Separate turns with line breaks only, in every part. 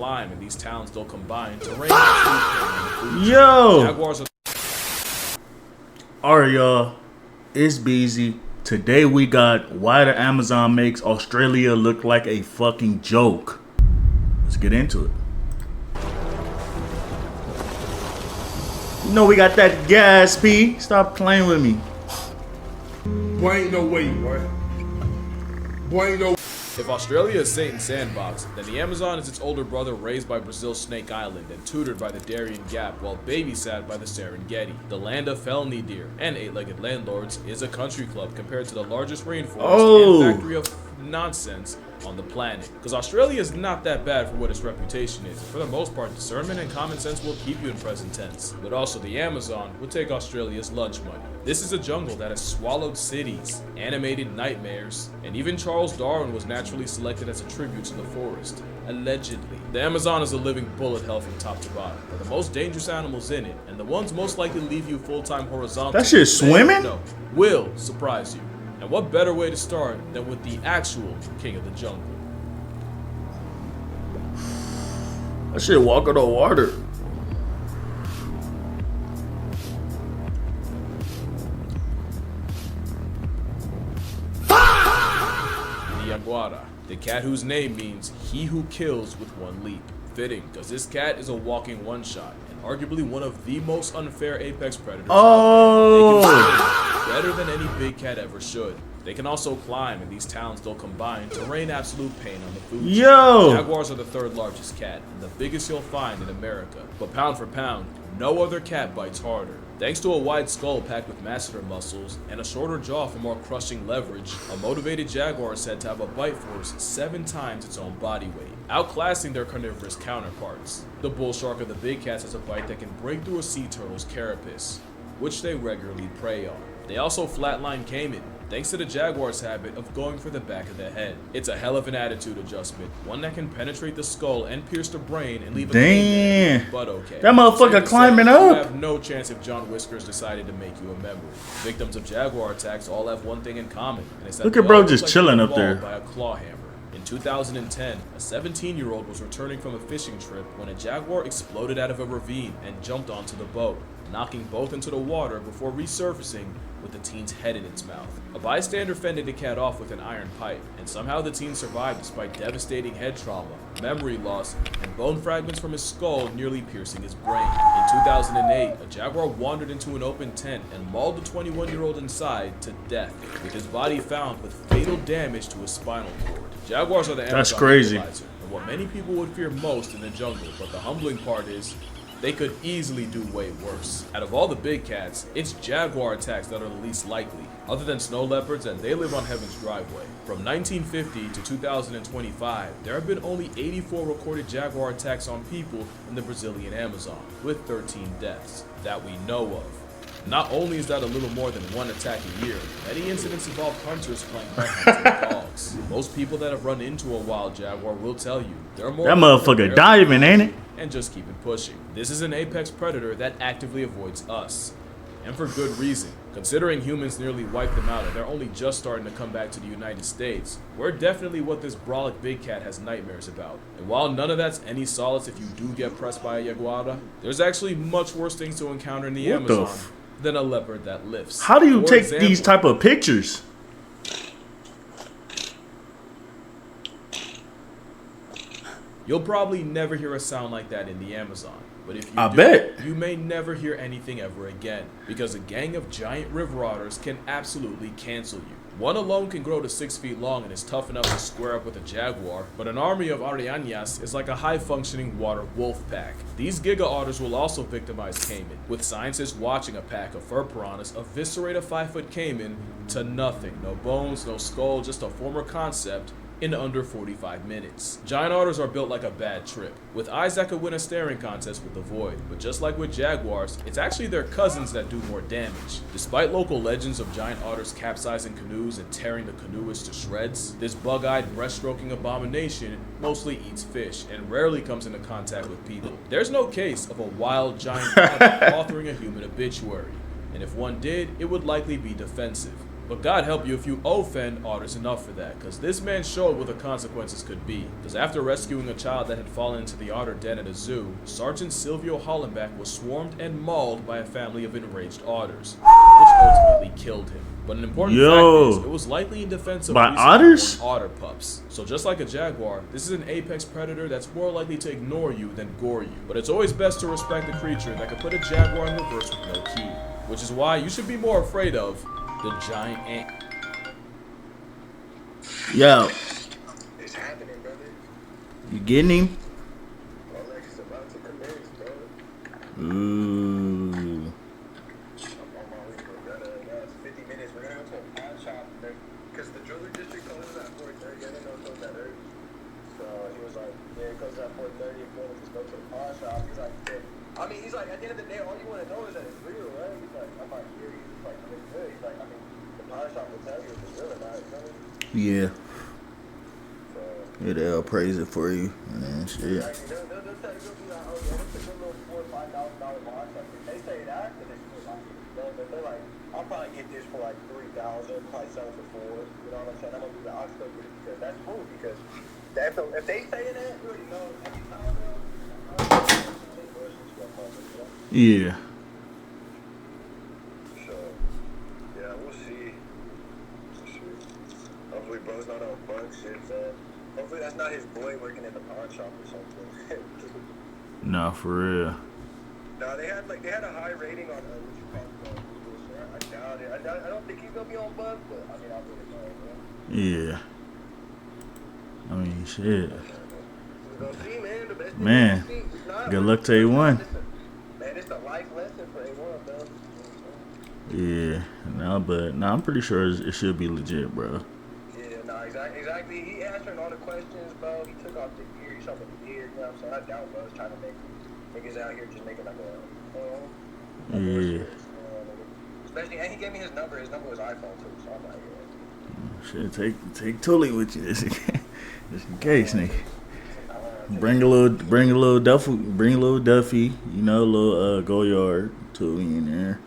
climb, and these towns they'll combine to rain food.
Yo!
Jaguars are
Alright, y'all. It's Beezy. Today we got why the Amazon makes Australia look like a fucking joke. Let's get into it. You know we got that gas, P. Stop playing with me.
Boy, ain't no way, boy. Boy, ain't no.
If Australia is Satan's sandbox, then the Amazon is its older brother raised by Brazil's Snake Island and tutored by the Darien Gap while babysat by the Serengeti. The land of felony deer and eight-legged landlords is a country club compared to the largest rainforest and factory of nonsense on the planet. Because Australia is not that bad for what its reputation is. For the most part, discernment and common sense will keep you in present tense. But also the Amazon will take Australia's lunch money. This is a jungle that has swallowed cities, animated nightmares, and even Charles Darwin was naturally selected as a tribute to the forest. Allegedly. The Amazon is a living bullet hell from top to bottom. They're the most dangerous animals in it, and the ones most likely to leave you full-time horizontal.
That shit swimming?
No, will surprise you. And what better way to start than with the actual king of the jungle?
That shit walking on water.
The Jaguara, the cat whose name means he who kills with one leap. Fitting, because this cat is a walking one-shot, and arguably one of the most unfair apex predators.
Oh!
They can swim better than any big cat ever should. They can also climb, and these towns they'll combine to rain absolute pain on the food chain.
Yo!
Jaguars are the third largest cat, and the biggest you'll find in America. But pound for pound, no other cat bites harder. Thanks to a wide skull packed with masseter muscles and a shorter jaw for more crushing leverage, a motivated jaguar is said to have a bite force 7 times its own body weight, outclassing their carnivorous counterparts. The bull shark of the big cats has a bite that can break through a sea turtle's carapace, which they regularly prey on. They also flatline caiman, thanks to the jaguar's habit of going for the back of the head. It's a hell of an attitude adjustment, one that can penetrate the skull and pierce the brain and leave a
damn.
but okay.
That motherfucker climbing
You
up.
have no chance if John Whiskers decided to make you a member. Victims of jaguar attacks all have one thing in common, and it's that
Look
they
at bro
all
just
look
chilling
they're
up there.
mauled by a claw hammer. In 2010, a 17-year-old was returning from a fishing trip when a jaguar exploded out of a ravine and jumped onto the boat, knocking both into the water before resurfacing with the teen's head in its mouth. A bystander fended the cat off with an iron pipe, and somehow the teen survived despite devastating head trauma, memory loss, and bone fragments from his skull nearly piercing his brain. In 2008, a jaguar wandered into an open tent and mauled the 21-year-old inside to death, with his body found with fatal damage to his spinal cord. Jaguars are the
That's
Amazon
crazy.
equalizer, and what many people would fear most in the jungle, but the humbling part is, they could easily do way worse. Out of all the big cats, it's jaguar attacks that are the least likely, other than snow leopards, and they live on heaven's driveway. From 1950 to 2025, there have been only 84 recorded jaguar attacks on people in the Brazilian Amazon, with 13 deaths that we know of. Not only is that a little more than one attack a year, many incidents involve hunters playing hunting dogs. Most people that have run into a wild jaguar will tell you there are more.
That motherfucker diving, ain't it?
And just keep it pushing. This is an apex predator that actively avoids us. And for good reason. Considering humans nearly wiped them out and they're only just starting to come back to the United States, we're definitely what this brolic big cat has nightmares about. And while none of that's any solace if you do get pressed by a jaguar, there's actually much worse things to encounter in the Amazon than a leopard that lifts.
How do you
For
take
example,
these type of pictures?
You'll probably never hear a sound like that in the Amazon. But if you
I
do,
bet.
you may never hear anything ever again, because a gang of giant river otters can absolutely cancel you. One alone can grow to 6 feet long and is tough enough to square up with a jaguar, but an army of arañas is like a high-functioning water wolf pack. These giga otters will also victimize caiman, with scientists watching a pack of fur piranhas eviscerate a 5-foot caiman to nothing. No bones, no skull, just a former concept in under 45 minutes. Giant otters are built like a bad trip, with eyes that could win a staring contest with the void, but just like with jaguars, it's actually their cousins that do more damage. Despite local legends of giant otters capsizing canoes and tearing the canoeists to shreds, this bug-eyed breaststroking abomination mostly eats fish and rarely comes into contact with people. There's no case of a wild giant otter authoring a human obituary, and if one did, it would likely be defensive. But God help you if you offend others enough for that, because this man showed what the consequences could be. Because after rescuing a child that had fallen into the otter den at a zoo, Sergeant Silvio Hollenbach was swarmed and mauled by a family of enraged otters, which ultimately killed him. But an important fact is, it was likely in defense of
by
recently
otters?
born otter pups. So just like a jaguar, this is an apex predator that's more likely to ignore you than gore you. But it's always best to respect the creature that could put a jaguar in reverse with no key. Which is why you should be more afraid of the giant ant.
Yo,
It's happening, brother.
you getting him?
Rolex is about to commence, bro.
Ooh.
I'm on my way, bro. It's 50 minutes. We're gonna go to a pawn shop. Because the jeweler district closes at 4:30. I didn't know it closed that early. So he was like, yeah, it closes at 4:30. If you want to just go to the pawn shop. He's like, yeah. I mean, he's like, at the end of the day, all you want to know is that it's real, right? He's like, I'm not here. He's like, it's good. He's like, I mean, the pawn shop will tell you if it's real or not. You know what I mean?
Yeah.
So,
Yeah, they'll praise it for you. Man, shit.
they'll tell you, they'll be like, oh, yeah, it's a good little $4,000 or $5,000 watch. Like, if they say that, then it's good. Like, they're like, I'll probably get this for like 3,000, probably sell it for 4. You know what I'm saying? I'm gonna do that. I'll still get it because that's cool. Because if they say that, you already know every time, bro.
Yeah.
So, yeah, we'll see. Hopefully, bro's not on bug shit. Hopefully, that's not his boy working at the pawn shop or something.
Nah, for real.
No, they had a high rating on what you call Google, so I doubt it. I don't think he's gonna be on bug, but I mean, I'll really know,
Yeah. I mean, shit.
We're gonna see, man. The best thing
Man,
is to see. It's not-
good luck to A1.
Man, it's a life lesson for A1, bro.
Yeah. No, I'm pretty sure it should be legit, bro.
Yeah, no, exactly. He answered all the questions, bro. He took off the gear. He shot with the gear. You know what I'm saying? I doubt bro's trying to make niggas out here just making like a
Yeah.
Especially, and he gave me his number. His number was iPhone too, so I'm like, yeah.
Shit, take Tully with you just in case, nigga. Bring a little Duffy, you know, a little Goyard Tully in there.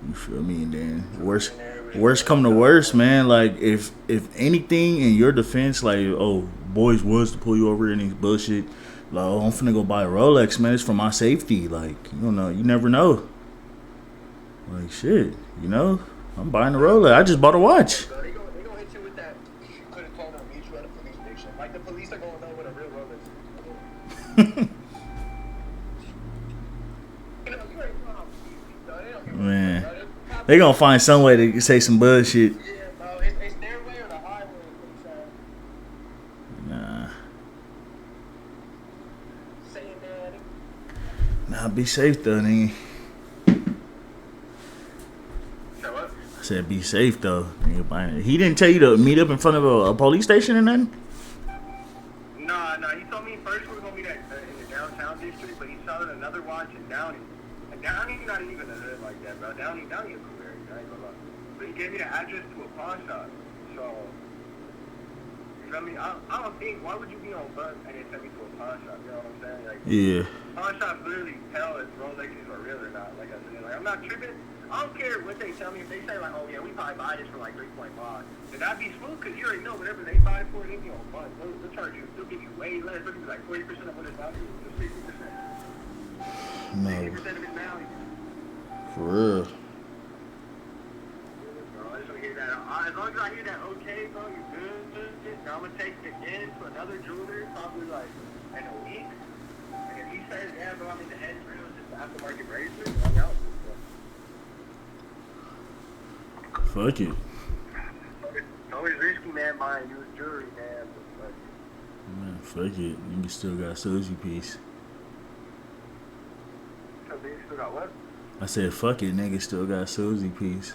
You feel me? And then worst come to worst, man. Like if anything in your defense, like boys was to pull you over in these bullshit. Like, I'm finna go buy a Rolex, man. It's for my safety. Like, you don't know, you never know. Like shit, you know, I'm buying a Rolex. I just bought a watch.
So they gonna hit you with that. You could have told them to meet you at a police station. Like the police are gonna know what a real Rolex is. You know, you ain't wrong. So they don't give a
Man,
fuck, bro.
they gonna find some way to say some bullshit.
Yeah, bro. It's their way or the highway. What you saying?
Nah,
Saying that.
be safe though, nigga.
So what?
I said be safe though. Nigga, he didn't tell you to meet up in front of a police station or nothing?
Nah. He told me first we were gonna meet in the downtown district, but he saw another watch in Downey. And Downey's not even a hood like that, bro. Downey a cool area. I ain't gonna lie. But he gave me the address to a pawn shop. So, you know what I mean? I don't think, why would you be on bus and then send me to a pawn shop? You know what I'm saying? Like,
Yeah.
pawn shops literally tell if Rolexes are real or not. Like I said, like I'm not tripping. I don't care what they tell me. If they say like, oh yeah, we probably buy this for like 3.5, then that'd be smooth because you already know whatever they buy it for, they be on bus. They'll charge you. They'll give you way less. They'll give you like 40% of what it's value, just 60%.
No,
60% of its value.
for real.
Bro, I just wanna hear that. As long as I hear that, okay, bro, you good. Now I'm gonna take it again to another jeweler, probably like in a week. And if he says, yeah, bro, I mean the head's real, it's just aftermarket bracelet, I'm out.
Fuck it.
It's always risky, man, buying used jewelry, man. But,
Man, fuck it. Nigga still got Suzy piece.
so they still got what?
I said fuck it, nigga still got Suzy piece.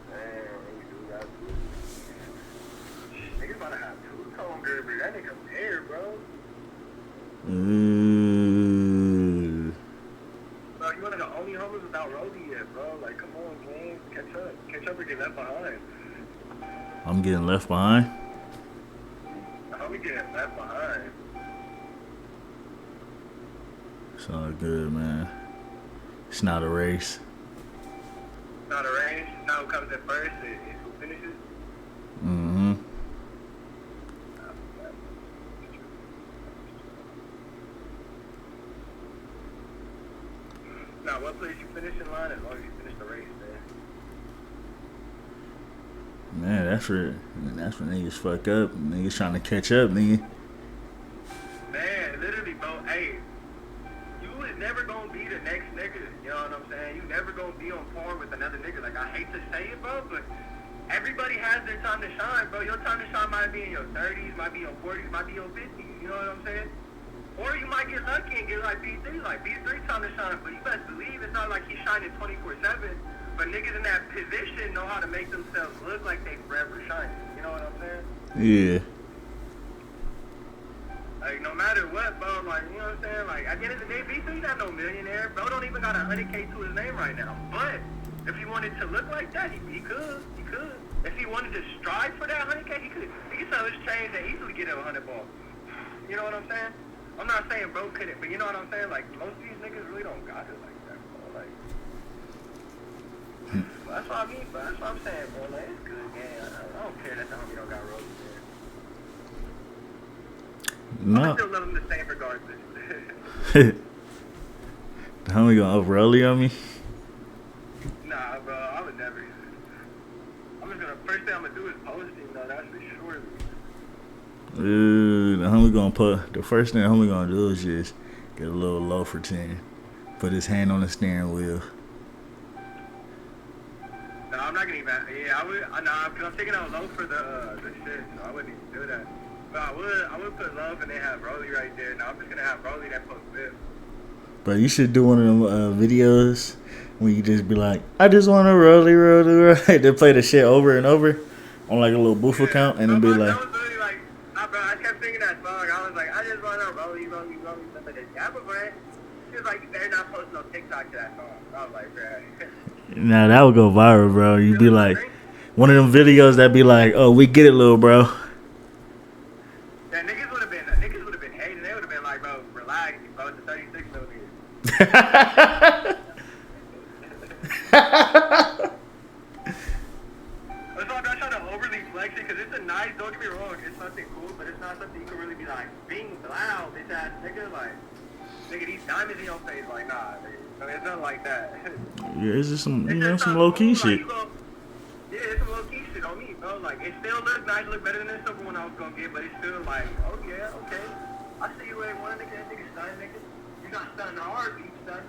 Man, they still got niggas about to have two tone Gerber. That nigga there, bro.
Ooh.
Bro, you one of the only homies without Rosie yet, bro. Like, come on, man. Catch up or get left behind.
I'm getting left behind.
How we getting left behind?
It's all good, man. It's not a race.
Not a race. Now who comes in first is who finishes.
Mm-hmm.
Now, what place you finish in line as long as you finish the race, man.
Man, that's where niggas fuck up. Niggas trying to catch up, nigga.
Man, literally, bro. Hey, you is never gonna be the next nigga. You know what I'm saying? You never gonna be on par with another nigga. Like, I hate to say it, bro, but everybody has their time to shine, bro. Your time to shine might be in your 30s, might be your 40s, might be your 50s. You know what I'm saying? Or you might get lucky and get like B3. Like, B3 time to shine, but you best believe it's not like he's shining 24/7. But niggas in that position know how to make themselves look like they forever shining. You know what I'm saying?
Yeah.
Like, no matter what, bro, like, you know what I'm saying? Like, at the end of the day, B3 not no millionaire. Bro don't even got 100K to his name right now. But if he wanted to look like that, he could. He could. If he wanted to strive for that 100K, he could. He could sell his chains and easily get a 100 ball. You know what I'm saying? I'm not saying bro couldn't, but you know what I'm saying? Like, most of these niggas really don't got it like that, bro. Like, that's what I mean, bro. That's what I'm saying, bro. Like, it's good, man. I don't care that the homie don't got roads, man.
No.
I still love him the same regardless.
The homie gonna up rollie on me?
Nah, bro, I would never. I'm just gonna, first thing I'm gonna do is posting, though. That's for sure.
The homie gonna put, the first thing the homie gonna do is just get a little low for 10. Put his hand on the steering wheel.
No, I'm not gonna even. Yeah, I would. Nah, because I'm taking out low for the shit. So I wouldn't even do that. But I would put love and then have Rolly right there. Now I'm just gonna have Rolly that post fifth.
But you should do one of them videos when you just be like, I just want to rollie. They play the shit over and over on like a little booth account and then be like,
That was literally like, nah, bro, I kept singing that song. I was like, I just want to Rolly. But the Jabba brand, she was like, you better not post no TikTok to that song. I was like, bro.
nah, that would go viral, bro. You'd be like, one of them videos that be like, oh, we get it, little bro.
Yeah, niggas would have been hating. They would have been like, bro, relax, bro. It's a 36 millimeter. That's why I'm not trying to overly flex it, because it's a nice, don't get me wrong, it's something cool, but it's not something you can really be like, being loud, bitch ass nigga, like, nigga, these diamonds in your face, like, nah, nigga. I mean, it's nothing like that.
Yeah, it's just some,
It's
you know,
just
some
not
low key
cool, like,
shit.
you go, yeah, it's some low key shit on me, bro. Like, it still look nice, look better than the silver one I was gonna get, but it's still like, oh yeah, okay. I see you where one nigga, that nigga stun, nigga. You not stunning hard, but you stun.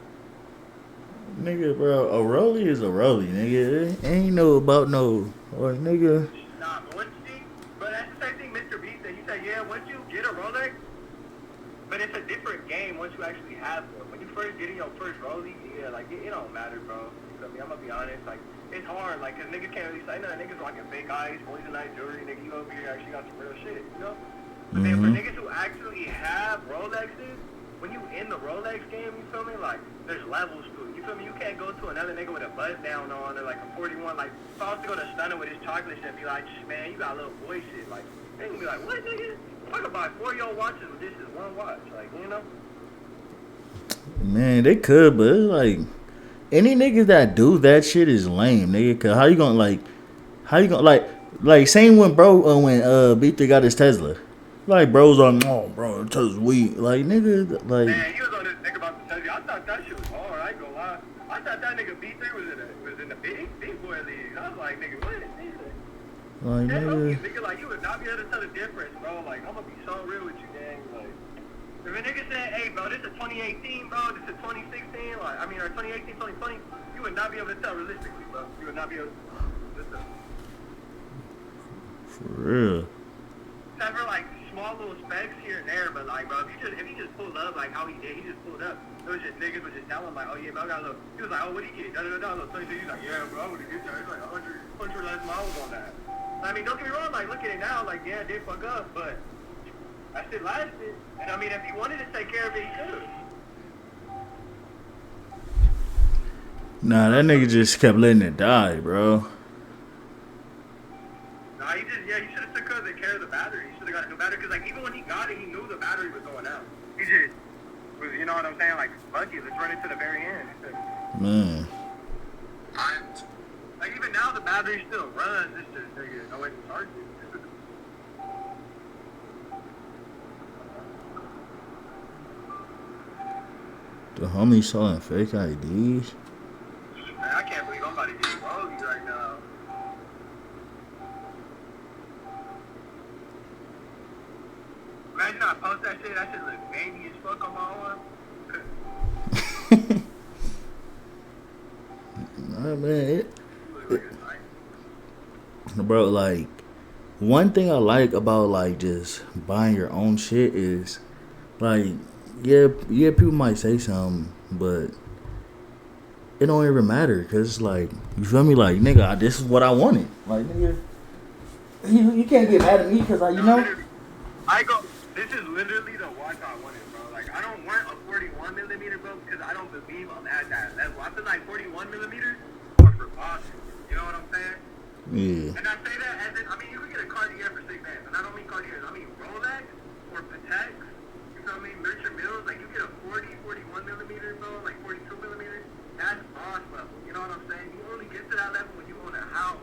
Nigga, bro, a rollie is a rollie, nigga. Ain't no about no, or nigga.
Nah, but once you, but that's the same thing Mr. B said. He said, yeah, once you get a Rolex, but it's a different game once you actually have one. When you first get in your first Rollie, yeah, like, it don't matter, bro. You feel me? I'm gonna be honest, like, it's hard, like, cause niggas can't really say nothing. Niggas rocking fake eyes, boys and night jewelry, nigga, you over here actually got some real shit, you know? But then for niggas who actually have Rolexes, when you in the Rolex game, you feel me? Like, there's levels to it. You feel me? You can't go to another nigga with a buzz down on or like a 41. Like, if I was to go to Stunner with his chocolate shit and be like, man, you got little boy shit. Like, they gonna be like, what, nigga? I could buy 4-year-old watches with this is one watch. Like, you know?
Man, they could, but it's like, any niggas that do that shit is lame, nigga. Cause how you gonna like, same when when B3 got his Tesla. Like, bro's on, oh, bro, Tesla's weak. Like, nigga, like.
Man, he was on this nigga about to tell you. I thought that shit was hard. I ain't gonna lie. I thought that nigga B3 was in the big boy league. I was like, nigga, what?
Like,
Yeah,
nigga.
nigga, like, you would not be able to tell the difference, bro. Like, I'm gonna be so real with you, gang. Like, if a nigga said, hey, bro, this is 2018, bro, this is 2016, like, I mean, or 2018, 2020, you would not be able to tell realistically, bro. You would not be able to tell.
For real.
Except for, like, small little specs here and there, but, like, bro, if you just pulled up, like, how he did, he just pulled up. It was just niggas would just tell him, like, oh, yeah, bro, I got a little, he was like, oh, what'd he get? Da-da-da-da, little 22, he's like, yeah, bro, I would've get that. It's like 100 less miles on that. I mean, don't get me wrong, like, look at it now, like, yeah, it did fuck up, but that shit lasted. And, I mean, if he wanted to take care of it, he could've.
Nah, that nigga just kept letting it die, bro.
Nah, he should've took care of the battery. He should've got a new battery, because, like, even when he got it, he knew the battery was going out. He just was, you know what I'm saying, like, fuck it, let's run it to the very end.
Man.
Like, even now, the battery battery still runs. It's just nigga, no way to charge it.
The homie selling fake IDs.
Man, I can't believe I'm about to get rogues right now. Imagine I post that shit look baby as fuck on my arm.
Nah, man. Bro, like, one thing I like about, like, just buying your own shit is, like, yeah, people might say something, but it don't even matter, because, like, you feel me? Like, nigga, this is what I wanted. Like, nigga, you can't get mad at me because, you know?
This is literally the watch I wanted, bro. Like, I don't want a 41 millimeter, bro, because I don't believe I'm at that level. I feel like 41 millimeters are for boxing. You know what I'm saying?
Yeah.
And I say that as in, I mean, you can get a Cartier for $6 bands, and I don't mean Cartier, I mean Rolex or Patek. You feel me? Merchant Mills, like you get a 41 millimeter, bro, like 42 millimeters. That's boss level. You know what I'm saying? You only get to that level when you own a house.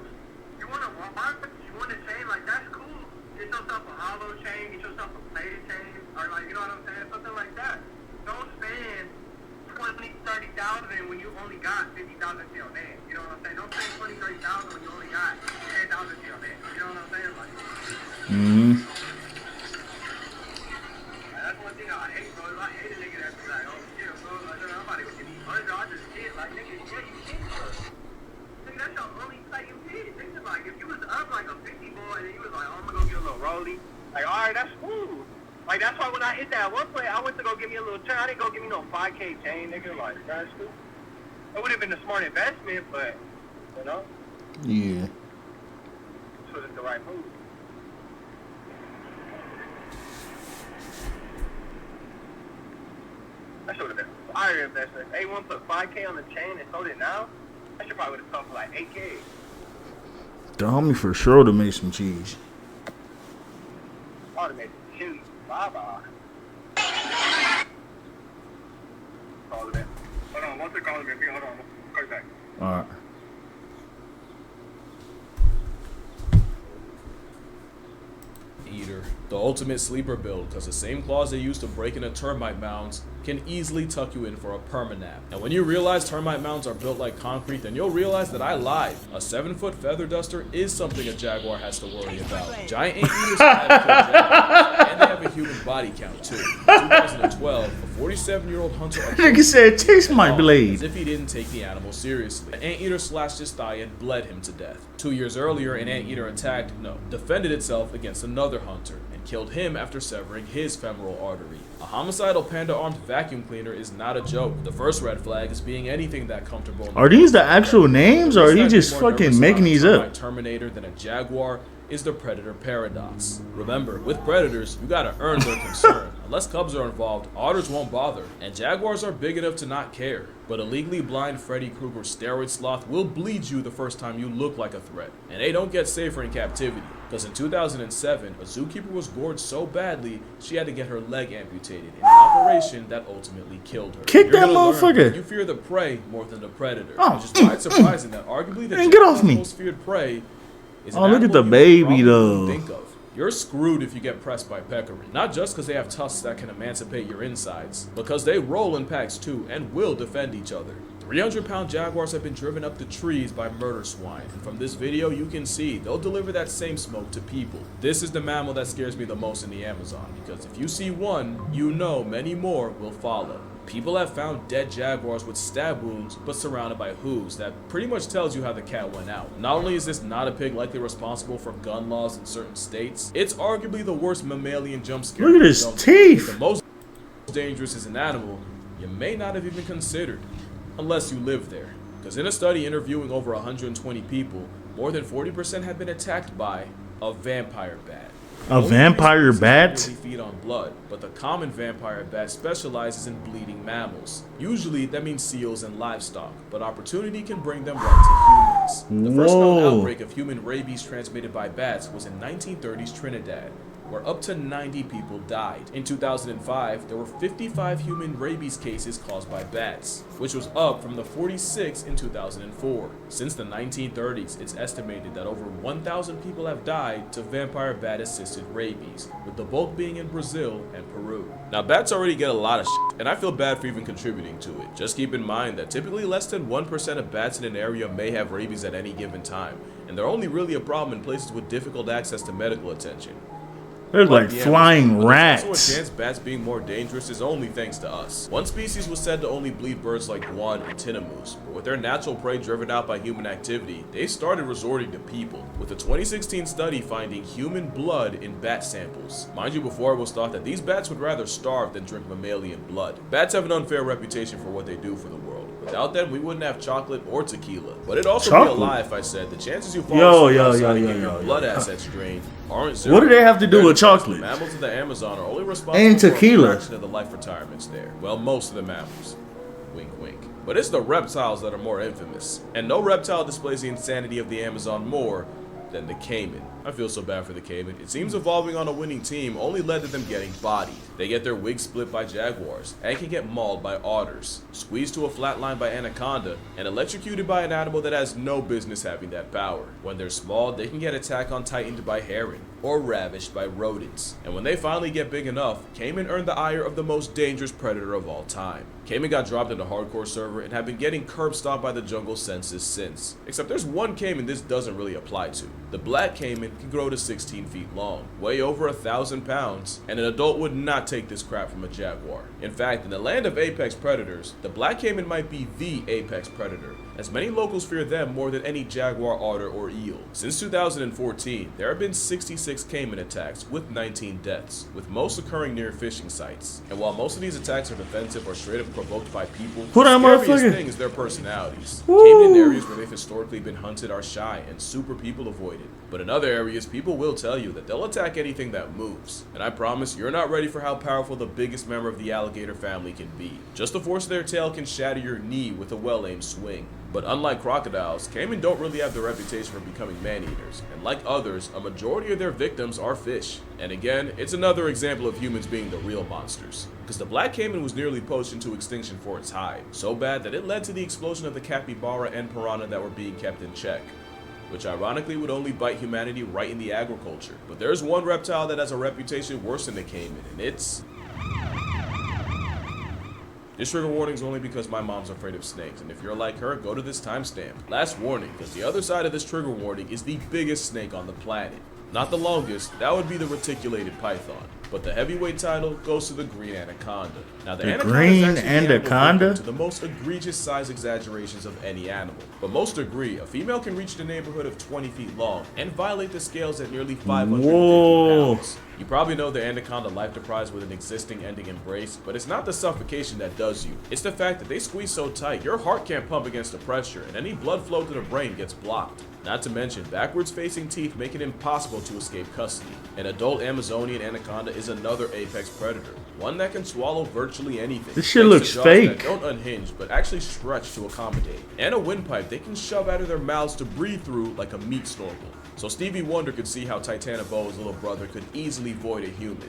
You want a watch, you want a chain, like that's cool. Get yourself a hollow chain, get yourself a plated chain, or like, you know what I'm saying? Something like that. Don't spend 20, 30,000 when you only got 50,000 to your name. You know what I'm saying? Don't spend 20, 30,000 when you only got 10,000 to your name. You know what I'm saying? Like, that's one thing I hate, bro. I hate a nigga that's like, oh shit, bro, like, I'm about to go get these $100. I just did, like, nigga, yeah, you did, bro. Nigga, that's your only play you did. Nigga, like, if you was up like a 50 boy and then you was like, oh, I'm gonna go get a little rollie, like, alright, that's cool. Like, that's why when I hit that one play, I went to go get me a little chain. I didn't go get me no 5K chain, nigga. Like, that's cool. It would have been a smart investment, but, you know?
Yeah.
This wasn't the right move. That should have been a fire investment. A1 put 5K on the chain and sold it now. That shit probably would have sold for like 8K.
The homie for sure to make some cheese.
I would have made some cheese. Bye-bye. Call it in. Hold on, once they call it in, hold on. Call you back.
Alright.
Eater, the ultimate sleeper build, because the same claws they use to break into termite mounds can easily tuck you in for a permanap. And when you realize termite mounds are built like concrete, then you'll realize that I lied. A 7-foot feather duster is something a jaguar has to worry about. Giant anteaters have killed jaguars, and they have a human body count too. In 2012, a 47-year-old hunter
Nigga said, "Taste my blade."
as if he didn't take the animal seriously. An anteater slashed his thigh and bled him to death. 2 years earlier, an anteater defended itself against another hunter and killed him after severing his femoral artery. A homicidal panda-armed vacuum cleaner is not a joke. The first red flag is being anything that comfortable.
Are these the actual names, or are he just
More
fucking
nervous
making
about a
these
termite
up?
Terminator than a jaguar is the predator paradox. Remember, with predators, you gotta earn their concern. Unless cubs are involved, otters won't bother, and jaguars are big enough to not care. But a legally blind Freddy Krueger steroid sloth will bleed you the first time you look like a threat. And they don't get safer in captivity, because in 2007, a zookeeper was gored so badly, she had to get her leg amputated in an operation that ultimately killed her.
Kick
You're
that
gonna learn
motherfucker.
You fear the prey more than the predator,
Oh,
which is why it's surprising that arguably the
Man, get off
jaguar's
me.
most feared prey is
Oh,
an
look at
animal
the
you
baby,
probably
though.
wouldn't think of. You're screwed if you get pressed by peccary. Not just because they have tusks that can emancipate your insides, because they roll in packs too and will defend each other. 300-pound jaguars have been driven up the trees by murder swine, and from this video you can see they'll deliver that same smoke to people. This is the mammal that scares me the most in the Amazon, because if you see one, you know many more will follow. People have found dead jaguars with stab wounds, but surrounded by hooves. That pretty much tells you how the cat went out. Not only is this not a pig likely responsible for gun laws in certain states, it's arguably the worst mammalian jump scare.
Look at his teeth.
The most dangerous is an animal you may not have even considered, unless you live there. Because in a study interviewing over 120 people, more than 40% had been attacked by a vampire bat.
A vampire bat?
They feed on blood, but the common vampire bat specializes in bleeding mammals. Usually that means seals and livestock, but opportunity can bring them right to humans. The first known
Whoa.
outbreak of human rabies transmitted by bats was in 1930s Trinidad. where up to 90 people died. In 2005, there were 55 human rabies cases caused by bats, which was up from the 46 in 2004. Since the 1930s, it's estimated that over 1,000 people have died to vampire bat-assisted rabies, with the bulk being in Brazil and Peru. Now, bats already get a lot of shit, and I feel bad for even contributing to it. Just keep in mind that typically less than 1% of bats in an area may have rabies at any given time, and they're only really a problem in places with difficult access to medical attention.
There's like
the
flying
Amazon.
rats.
Also, a chance bats being more dangerous is only thanks to us. One species was said to only bleed birds like guan and tinamous, but with their natural prey driven out by human activity, they started resorting to people, with a 2016 study finding human blood in bat samples. Mind you, before it was thought that these bats would rather starve than drink mammalian blood. Bats have an unfair reputation for what they do for the world. Without them, we wouldn't have chocolate or tequila. But it'd also be a lie if I said the chances you fall asleep outside and get your blood assets drained aren't zero.
What do they have to do with chocolate?
Mammals of the Amazon are only responsible
And tequila.
for a fraction of the life retirements there. Well, most of the mammals. Wink, wink. But it's the reptiles that are more infamous. And no reptile displays the insanity of the Amazon more than the caiman. I feel so bad for the caiman. It seems evolving on a winning team only led to them getting bodied. They get their wigs split by jaguars, and can get mauled by otters, squeezed to a flat line by anaconda, and electrocuted by an animal that has no business having that power. When they're small, they can get attack on tightened by heron, or ravished by rodents. And when they finally get big enough, caiman earned the ire of the most dangerous predator of all time. Caiman got dropped into hardcore server and have been getting curb stomped by the jungle census since. Except there's one caiman this doesn't really apply to. The black caiman can grow to 16 feet long, weigh over 1,000 pounds, and an adult would not take this crap from a jaguar. In fact, in the land of apex predators, the black caiman might be the apex predator, as many locals fear them more than any jaguar, otter, or eel. Since 2014, there have been 66 caiman attacks with 19 deaths, with most occurring near fishing sites. And while most of these attacks are defensive or straight up provoked by people,
Who that
the scariest
motherfucker?
thing is their personalities.
Woo.
Caiman in areas where they've historically been hunted are shy and super people avoided. But in other areas, people will tell you that they'll attack anything that moves. And I promise you're not ready for how powerful the biggest member of the alligator family can be. Just the force of their tail can shatter your knee with a well-aimed swing. But unlike crocodiles, caiman don't really have the reputation for becoming man-eaters, and like others, a majority of their victims are fish. And again, it's another example of humans being the real monsters. Because the black caiman was nearly poached into extinction for its hide, so bad that it led to the explosion of the capybara and piranha that were being kept in check, which ironically would only bite humanity right in the agriculture. But there's one reptile that has a reputation worse than the caiman, and it's... This trigger warning is only because my mom's afraid of snakes, and if you're like her, go to this timestamp. Last warning, because the other side of this trigger warning is the biggest snake on the planet. Not the longest, that would be the reticulated python. But the heavyweight title goes to the green anaconda. Now the anaconda
green
is actually the animal
anaconda?
victim to the most egregious size exaggerations of any animal. But most agree, a female can reach the neighborhood of 20 feet long and violate the scales at nearly 550
Whoa.
pounds. You probably know the anaconda life deprives with an existing ending embrace, but it's not the suffocation that does you. It's the fact that they squeeze so tight, your heart can't pump against the pressure, and any blood flow to the brain gets blocked. Not to mention, backwards facing teeth make it impossible to escape custody. An adult Amazonian anaconda is another apex predator, one that can swallow virtually anything.
This shit
thanks to
looks
jaws
fake.
that don't unhinge, but actually stretch to accommodate. And a windpipe they can shove out of their mouths to breathe through like a meat snorkel. So Stevie Wonder could see how Titanoboa's little brother could easily void a human.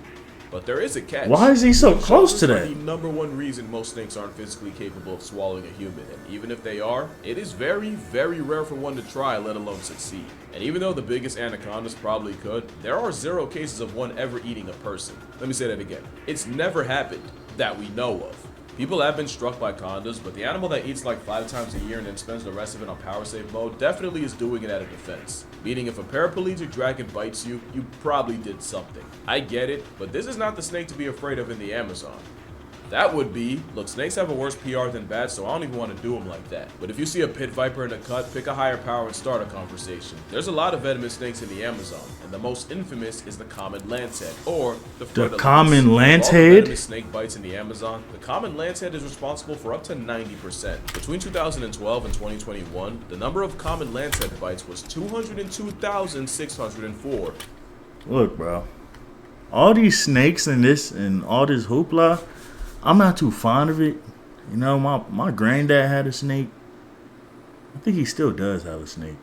But there is a catch.
Why is he so
Human
close to
shoulders are
that?
the number one reason most snakes aren't physically capable of swallowing a human, and even if they are, it is very, very rare for one to try, let alone succeed. And even though the biggest anacondas probably could, there are 0 cases of one ever eating a person. Let me say that again. It's never happened that we know of. People have been struck by condas, but the animal that eats like 5 times a year and then spends the rest of it on power save mode definitely is doing it out of defense. Meaning if a paraplegic dragon bites you, you probably did something. I get it, but this is not the snake to be afraid of in the Amazon. That would be, look, snakes have a worse PR than bats, so I don't even want to do them like that. But if you see a pit viper in a cut, pick a higher power and start a conversation. There's a lot of venomous snakes in the Amazon, and the most infamous is the common lancehead, or the
The common
Of all the
lancehead?
venomous snake bites in the Amazon, the common lancehead is responsible for up to 90%. Between 2012 and 2021, the number of common lancehead bites was 202,604.
Look, bro. All these snakes and this and all this hoopla, I'm not too fond of it. You know, my granddad had a snake. I think he still does have a snake.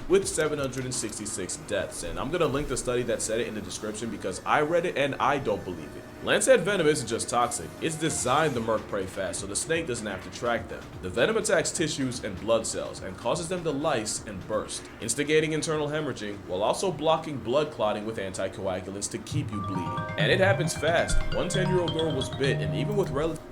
with 766 deaths. And I'm going to link the study that said it in the description because I read it and I don't believe it. Lancehead venom isn't just toxic, it's designed to murk prey fast so the snake doesn't have to track them. The venom attacks tissues and blood cells and causes them to lyse and burst, instigating internal hemorrhaging while also blocking blood clotting with anticoagulants to keep you bleeding. And it happens fast. One 10-year-old girl was bit, and even with relative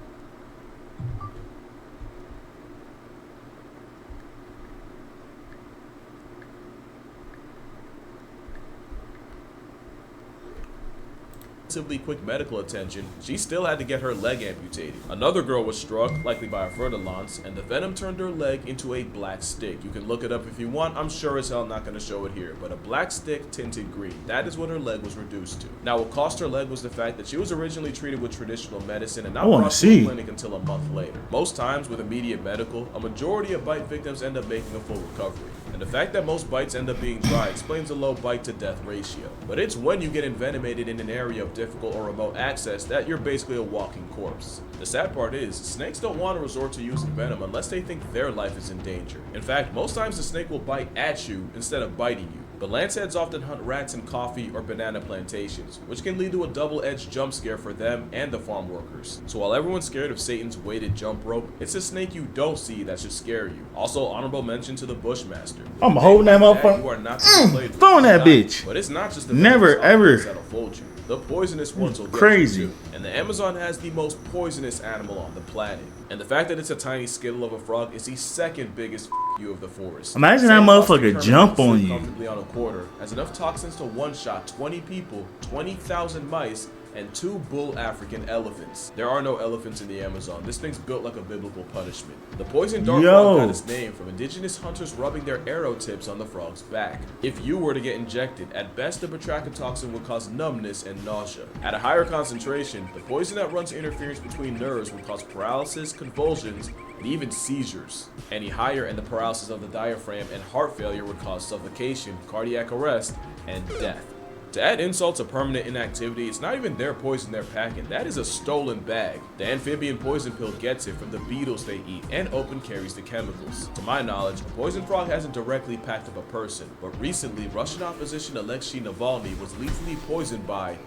quick medical attention, she still had to get her leg amputated. Another girl was struck, likely by a fer-de-lance, and the venom turned her leg into a black stick. You can look it up if you want. I'm sure as hell not going to show it here, but a black stick tinted green. That is what her leg was reduced to. Now, what cost her leg was the fact that she was originally treated with traditional medicine and not brought to the clinic until a month later. Most times with immediate medical, a majority of bite victims end up making a full recovery. And the fact that most bites end up being dry explains the low bite to death ratio. But it's when you get envenomated in an area of difficult or remote access that you're basically a walking corpse. The sad part is, snakes don't want to resort to using venom unless they think their life is in danger. In fact, most times the snake will bite at you instead of biting you. But lanceheads often hunt rats in coffee or banana plantations, which can lead to a double-edged jump scare for them and the farm workers. So while everyone's scared of Satan's weighted jump rope, it's a snake you don't see that should scare you. Also, honorable mention to the Bushmaster.
I'm holding that motherfucker.
You are not to be played with.
Throwing that bitch.
But it's not just the
Never ever.
that'll fold you. The poisonous ones will get
Crazy.
you too. And the Amazon has the most poisonous animal on the planet. And the fact that it's a tiny skittle of a frog is the second biggest you of the forest.
Imagine that motherfucker jump on you.
Comfortably on a quarter, has enough toxins to one-shot 20 people, 20,000 mice, and 2 bull African elephants. There are no elephants in the Amazon. This thing's built like a biblical punishment. The poison dart frog got its name from indigenous hunters rubbing their arrow tips on the frog's back. If you were to get injected, at best the batrachotoxin would cause numbness and nausea. At a higher concentration, the poison that runs interference between nerves would cause paralysis, convulsions, and even seizures. Any higher, and the paralysis of the diaphragm and heart failure would cause suffocation, cardiac arrest, and death. To add insult to permanent inactivity, it's not even their poison they're packing, that is a stolen bag. The amphibian poison pill gets it from the beetles they eat and open carries the chemicals. To my knowledge, a poison frog hasn't directly packed up a person, but recently Russian opposition Alexei Navalny was lethally poisoned by,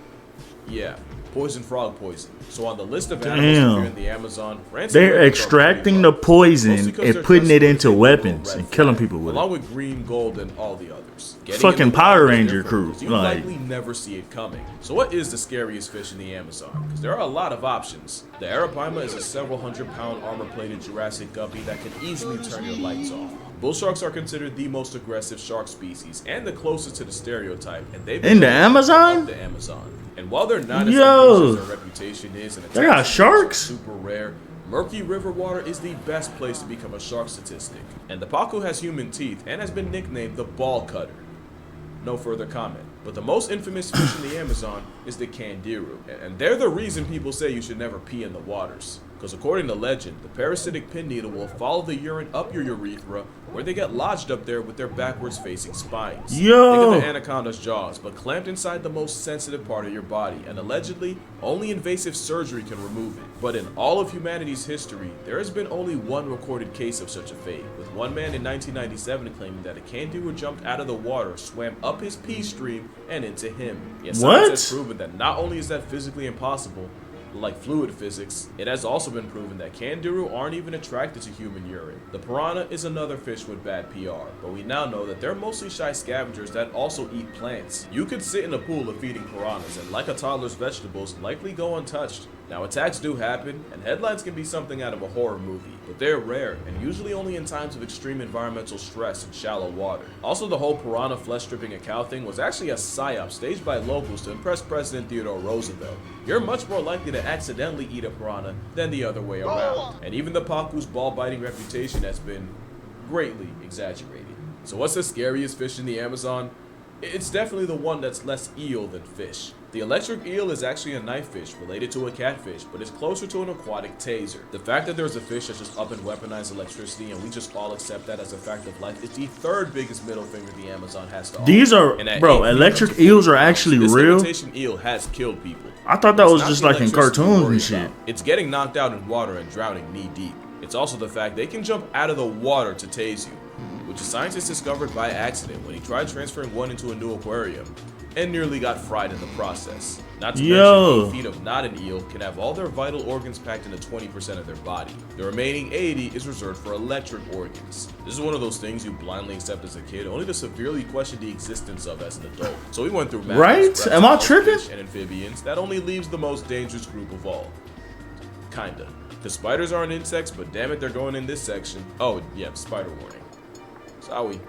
poison frog poison. So on the list of animals here in the Amazon,
they're extracting the poison and putting it into weapons and killing people with it.
Along with green, gold, and all the others.
Fucking Power Ranger crew.
You likely never see it coming. So what is the scariest fish in the Amazon? Because there are a lot of options. The Arapaima is a several 100-pound armor-plated Jurassic guppy that can easily turn your lights off. Bull sharks are considered the most aggressive shark species and the closest to the stereotype, and they've been
in the Amazon.
And while they're not as ambitious as their reputation is, and
they got sharks
super rare, murky river water is the best place to become a shark statistic. And the pacu has human teeth and has been nicknamed the ball cutter. No further comment. But the most infamous fish in the Amazon is the candiru, and they're the reason people say you should never pee in the waters. Because according to legend, the parasitic pin needle will follow the urine up your urethra, where they get lodged up there with their backwards facing spines. Think of the anaconda's jaws, but clamped inside the most sensitive part of your body, and allegedly, only invasive surgery can remove it. But in all of humanity's history, there has been only one recorded case of such a fate, with one man in 1997 claiming that a candiru jumped out of the water, swam up his pee stream, and into him. Yet science has proven that not only is that physically impossible, like fluid physics, it has also been proven that candiru aren't even attracted to human urine. The piranha is another fish with bad PR, but we now know that they're mostly shy scavengers that also eat plants. You could sit in a pool of feeding piranhas and, like a toddler's vegetables, likely go untouched. Now, attacks do happen, and headlines can be something out of a horror movie, but they're rare, and usually only in times of extreme environmental stress and shallow water. Also, the whole piranha flesh stripping a cow thing was actually a psyop staged by locals to impress President Theodore Roosevelt. You're much more likely to accidentally eat a piranha than the other way around, and even the pacu's ball-biting reputation has been greatly exaggerated. So what's the scariest fish in the Amazon? It's definitely the one that's less eel than fish. The electric eel is actually a knife fish related to a catfish, but it's closer to an aquatic taser. The fact that there's a fish that's just up and weaponized electricity and we just all accept that as a fact of life is the third biggest middle finger the Amazon has to offer.
These are, bro, electric eels are actually real?
This imitation eel has killed people.
I thought that was just like in cartoons and shit.
It's getting knocked out in water and drowning knee deep. It's also the fact they can jump out of the water to tase you. which a scientist discovered by accident when he tried transferring one into a new aquarium, and nearly got fried in the process. Not to mention, 8 feet of not an eel can have all their vital organs packed into 20% of their body. The remaining 80 is reserved for electric organs. This is one of those things you blindly accept as a kid, only to severely question the existence of as an adult. So we went through mammals,
Right? Am I
reptiles,
tripping?
fish, and amphibians. That only leaves the most dangerous group of all. Kinda. The spiders aren't insects, but damn it, they're going in this section. Oh, yeah, spider warning. Sorry.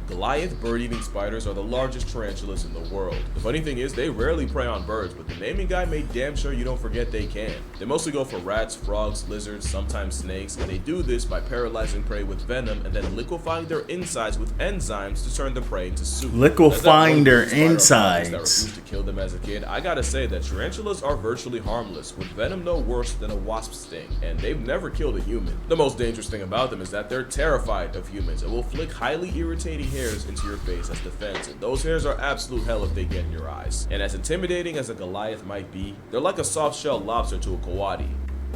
Goliath bird-eating spiders are the largest tarantulas in the world. The funny thing is, they rarely prey on birds, but the naming guy made damn sure you don't forget they can. They mostly go for rats, frogs, lizards, sometimes snakes, and they do this by paralyzing prey with venom and then liquefying their insides with enzymes to turn the prey into soup.
Liquefying their
That
insides.
refused to kill them as a kid. I gotta say that tarantulas are virtually harmless, with venom no worse than a wasp sting, and they've never killed a human. The most dangerous thing about them is that they're terrified of humans and will flick highly irritating hairs into your face as defense, and those hairs are absolute hell if they get in your eyes. And as intimidating as a Goliath might be, they're like a soft-shelled lobster to a coati.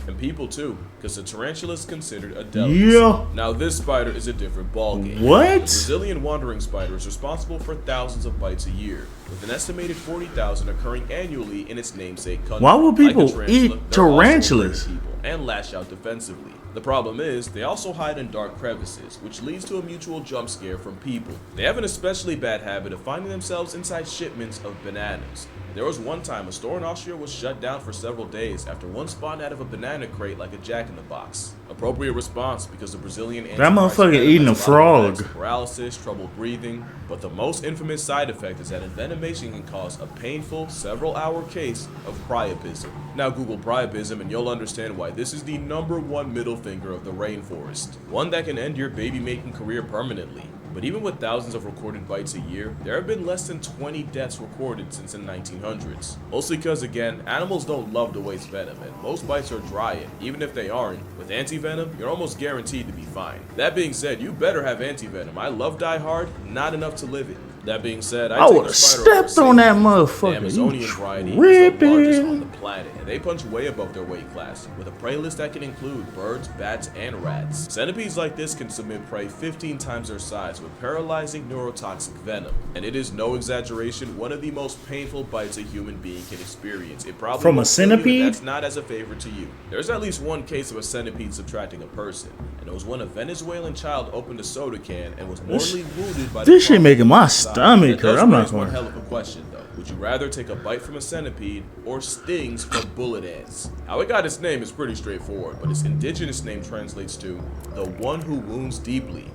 And people too, because the tarantula is considered a delicacy.
Yeah.
Now this spider is a different ballgame.
What?
The Brazilian wandering spider is responsible for thousands of bites a year, with an estimated 40,000 occurring annually in its namesake country.
Why would
Like a
people
tarantula,
eat
they're also
tarantulas?
afraid of people and lash out defensively. The problem is, they also hide in dark crevices, which leads to a mutual jump scare from people. They have an especially bad habit of finding themselves inside shipments of bananas. There was one time a store in Austria was shut down for several days after one spawned out of a banana crate like a jack-in-the-box. Appropriate response because the Brazilian
That
Antichrist
motherfucker
venom
eating
has
a
lot of
frog.
effects, paralysis, trouble breathing, but the most infamous side effect is that envenomation can cause a painful, several-hour case of priapism. Now Google priapism and you'll understand why this is the #1 middle finger of the rainforest, one that can end your baby-making career permanently. But even with thousands of recorded bites a year, there have been less than 20 deaths recorded since the 1900s. Mostly because, again, animals don't love to waste venom, and most bites are dry, and even if they aren't, with anti-venom, you're almost guaranteed to be fine. That being said, you better have anti-venom. I love Die Hard, not enough to live it. That being said,
I
take
would
a
have
spider over
stepped on that
Satan. The
motherfucker.
Amazonian
You
variety is the largest on the
tripping?
planet, and they punch way above their weight class, with a prey list that can include birds, bats, and rats. Centipedes like this can submit prey 15 times their size with paralyzing neurotoxic venom, and it is no exaggeration one of the most painful bites a human being can experience. It probably
From a
won't kill you, and
centipede?
that's not as a favor to you. There's at least one case of a centipede subtracting a person, and it was when a Venezuelan child opened a soda can and was mortally wounded by the
This shit
frog
making my
inside.
stomach
That does
hurt. I'm not
raise one
going.
hell of a question though. Would you rather take a bite from a centipede or stings from bullet ants? How it got its name is pretty straightforward, but its indigenous name translates to the one who wounds deeply.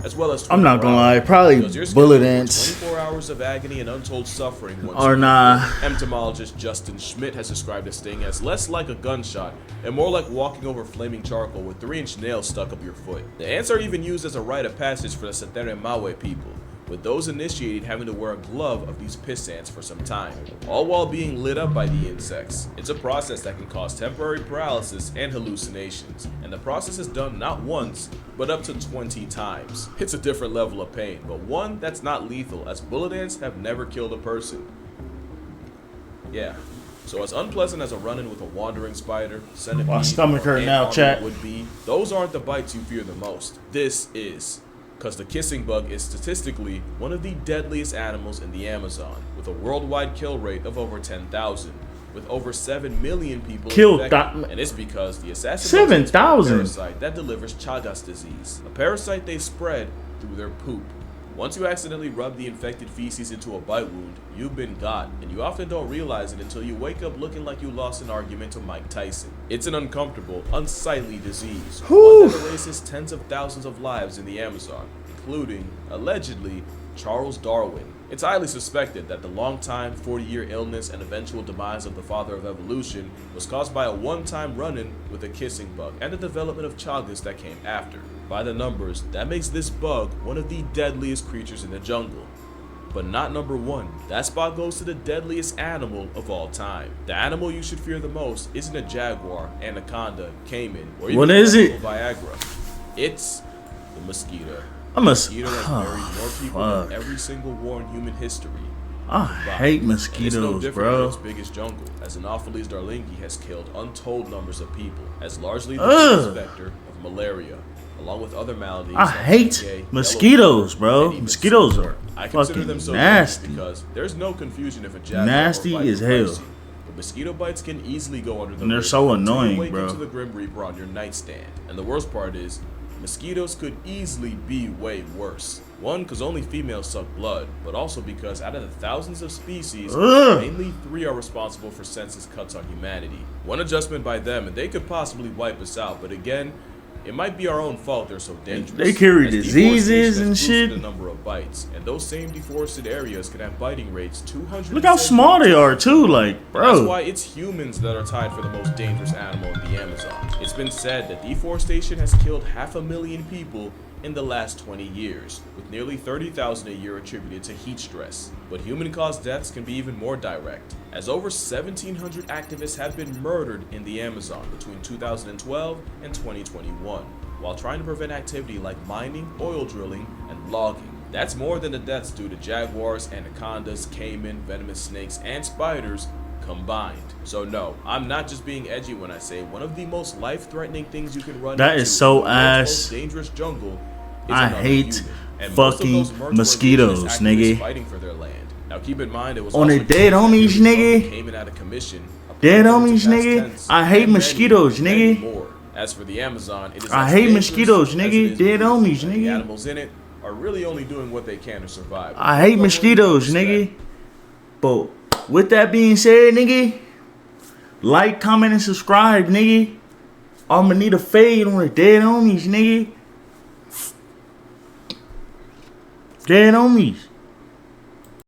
As well as
I'm not
24
gonna lie,
hours,
probably
because you're
bullet
scheduled for
ants.
24 hours of agony and untold suffering. Once
Or
you
nah.
Entomologist Justin Schmidt has described a sting as less like a gunshot and more like walking over flaming charcoal with 3-inch nails stuck up your foot. The ants are even used as a rite of passage for the Setere Mawe people, with those initiated having to wear a glove of these piss ants for some time, all while being lit up by the insects. It's a process that can cause temporary paralysis and hallucinations, and the process is done not once, but up to 20 times. It's a different level of pain, but one that's not lethal, as bullet ants have never killed a person. Yeah. So as unpleasant as a run-in with a wandering spider, centipede,
My stomach
or
hurt
ant
now,
army
chat.
would be, those aren't the bites you fear the most. This is. Because the kissing bug is statistically one of the deadliest animals in the Amazon, with a worldwide kill rate of over 10,000, with over 7 million people
Killed
infected.
that-
And it's because the assassin
7,000?
parasite that delivers Chagas disease, a parasite they spread through their poop. Once you accidentally rub the infected feces into a bite wound, you've been got, and you often don't realize it until you wake up looking like you lost an argument to Mike Tyson. It's an uncomfortable, unsightly disease, one that erases tens of thousands of lives in the Amazon, including, allegedly, Charles Darwin. It's highly suspected that the long-time 40-year illness and eventual demise of the father of evolution was caused by a one-time run-in with a kissing bug and the development of Chagas that came after. By the numbers, that makes this bug one of the deadliest creatures in the jungle. But not number one. That spot goes to the deadliest animal of all time. The animal you should fear the most isn't a jaguar, anaconda, caiman, or even
What is it?
Viagra. It's the mosquito.
I'm a.
Mosquito has buried more people
fuck.
than every single war in human history.
I hate
And it's no
mosquitoes,
different
bro.
in its biggest jungle, as Anopheles darlingi has killed untold numbers of people, as largely the
Ugh.
biggest vector of malaria, along with other maladies.
I
like
hate
dengue,
mosquitoes,
yellow
bro.
fever, and even
Mosquitoes
syphilis.
are
I consider them
fucking
so
nasty.
because there's no confusion if a jaguar
Nasty
or viper
as hell.
bites you. But mosquito bites can easily go under the
And they're
radar
so
until you
annoying,
wake
bro.
up to the Grim Reaper on your nightstand. And the worst part is, mosquitoes could easily be way worse. One, because only females suck blood, but also because out of the thousands of species,
Ugh.
mainly 3 are responsible for census cuts on humanity. One adjustment by them, and they could possibly wipe us out, but again, it might be our own fault they're so dangerous.
They carry
As
diseases
deforestation
and
has boosted
shit.
the number of bites, and those same deforested areas can have biting rates 200.
Look how small they are too. Like,
That's
bro.
why it's humans that are tied for the most dangerous animal in the Amazon. It's been said that deforestation has killed 500,000 people in the last 20 years, with nearly 30,000 a year attributed to heat stress. But human-caused deaths can be even more direct, as over 1,700 activists have been murdered in the Amazon between 2012 and 2021, while trying to prevent activity like mining, oil drilling, and logging. That's more than the deaths due to jaguars, anacondas, caiman, venomous snakes, and spiders combined. So no, I'm not just being edgy when I say one of the most life-threatening things you can run
That
into
is so
in the world's
ass.
most dangerous jungle is
I
another
hate
human. And most of
fucking
those murderers were
mosquitoes,
indigenous activists
nigga.
fighting for their land. Now keep in mind it was
On
also
the dead
that
homies,
nearly
nigga.
12 came in out of commission,
Dead
applying
homies,
to past
nigga.
tense,
I hate
and
mosquitoes,
many
nigga.
more. As for the Amazon, it is
I
as
hate
dangerous
mosquitoes,
as it
nigga.
is
Dead
beautiful,
homies,
and the
nigga.
animals in it are really only doing what they can to survive.
I hate mosquitoes, nigga. But with that being said, nigga, like, comment, and subscribe, nigga. I'ma need a fade on the dead homies, nigga. Dead homies.